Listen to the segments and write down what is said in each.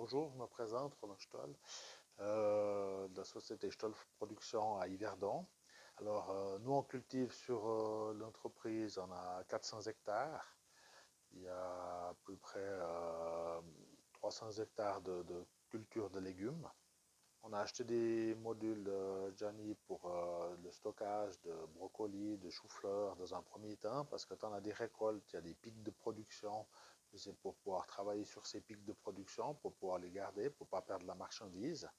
Bonjour, je me présente, Roland Stoll, de la société Stoll Production à Yverdon. Alors, nous, on cultive sur l'entreprise, on a 400 hectares. Il y a à peu près 300 hectares de culture de légumes. On a acheté des modules Gianni pour le stockage de brocolis, de choux-fleurs dans un premier temps, parce que quand on a des récoltes, il y a des pics de production. C'est pour pouvoir travailler sur ces pics de production, pour pouvoir les garder, pour ne pas perdre la marchandise.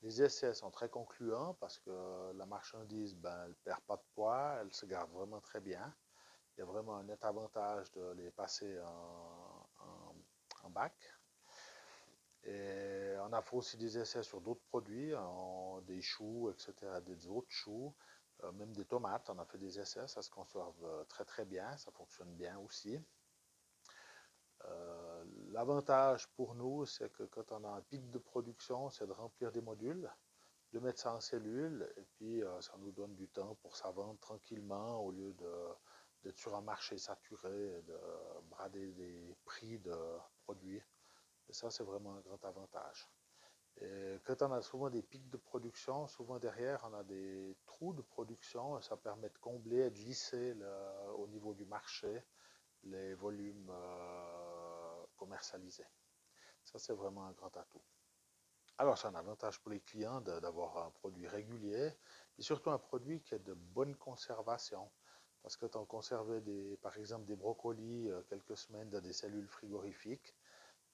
Les essais sont très concluants parce que la marchandise, ben, elle ne perd pas de poids, elle se garde vraiment très bien. Il y a vraiment un net avantage de les passer en bac. Et on a fait aussi des essais sur d'autres produits, des choux, etc., des autres choux, même des tomates. On a fait des essais, ça se conserve très très bien, ça fonctionne bien aussi. L'avantage pour nous, c'est que quand on a un pic de production, c'est de remplir des modules, de mettre ça en cellule, et puis ça nous donne du temps pour ça vendre tranquillement au lieu d'être sur un marché saturé, et de brader des prix de produits. Et ça, c'est vraiment un grand avantage. Et quand on a souvent des pics de production, souvent derrière, on a des trous de production, et ça permet de combler et de lisser au niveau du marché les volumes commercialisés. Ça, c'est vraiment un grand atout. Alors, c'est un avantage pour les clients d'avoir un produit régulier et surtout un produit qui est de bonne conservation. Parce que quand on conservait par exemple des brocolis quelques semaines dans des cellules frigorifiques,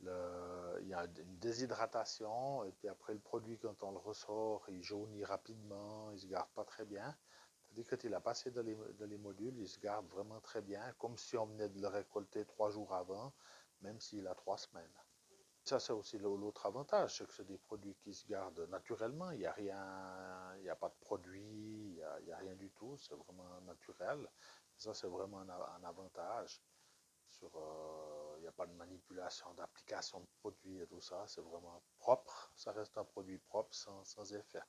il y a une déshydratation et puis après le produit quand on le ressort, il jaunit rapidement, il ne se garde pas très bien. Tandis que quand il a passé dans les modules, il se garde vraiment très bien, comme si on venait de le récolter 3 jours avant, même s'il a 3 semaines. Ça, c'est aussi l'autre avantage, c'est que c'est des produits qui se gardent naturellement. Il n'y a rien, il n'y a pas de produit, il y a rien du tout. C'est vraiment naturel. Ça, c'est vraiment un avantage. Il n'y a pas de manipulation, d'application de produits et tout ça. C'est vraiment propre. Ça reste un produit propre, sans effet.